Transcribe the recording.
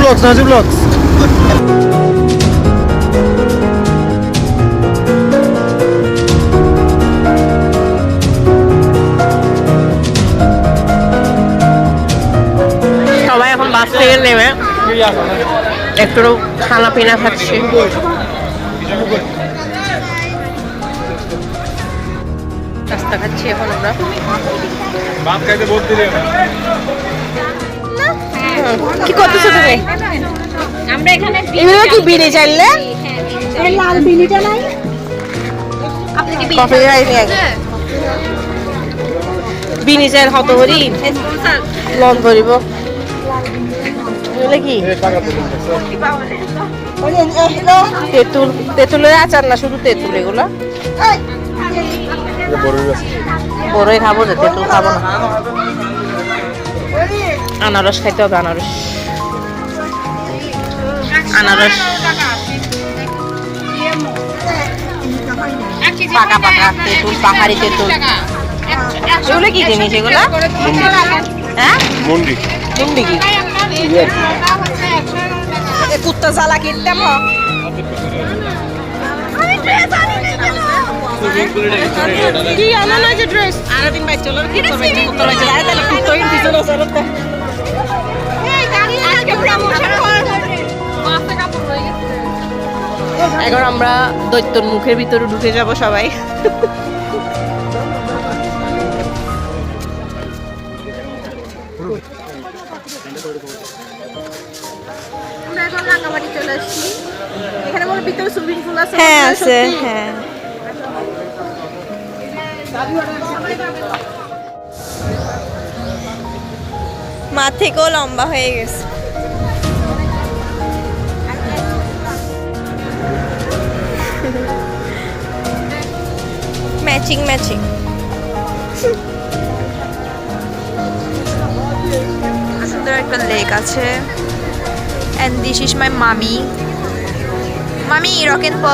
Blogs সবাই এখন বাস থেকে নেমে একটু খানা পিনা খাচ্ছি। রাস্তা খাচ্ছি এখন আমরা। কি করতেছো তুমি? আমরা এখানে এগুলো কি বিড়ি চাইলে? এই লাল বিলিটা নাই। আপনি কি কফি খাইনি আগে। বিনি চাইল কত করি? লন করিব। এগুলো কি? তেঁতুল, তেঁতুলের আচার না শুধু তেঁতুল এগুলো? বড়ই খাবো যে, তেঁতুল খাবো না। আনারস খাইতে হবে, আনারস। আনারস পাকা পাকা তেঁতুল, পাহাড়ি তেঁতুল। এগুলো কি জিনিস এগুলো? হ্যাঁ, মুন্ডি কি? কুত্তা জ্বালা কিনতে কি আনা না যে ড্রেস আর দিন ভাই চলো কুত্তা ভাই চলে আয় তাহলে কুত্তা কিনতে চলো চলো তো আজকে প্রমোশন মাথা কাপড় হয়ে গেছে। এখন আমরা দৈত্যর মুখের ভিতরে ঢুকে যাব সবাই। আমরা এখন রাঙামাটি চলে আসছি। এখানে বড় ভিতরে সুইমিং পুল আছে। হ্যাঁ আছে, হ্যাঁ। মা থেকেও লম্বা হয়ে গেছে। Matching matching. সুন্দর একটা লেক আছে। And this is my mommy. Mommy, rock and pop.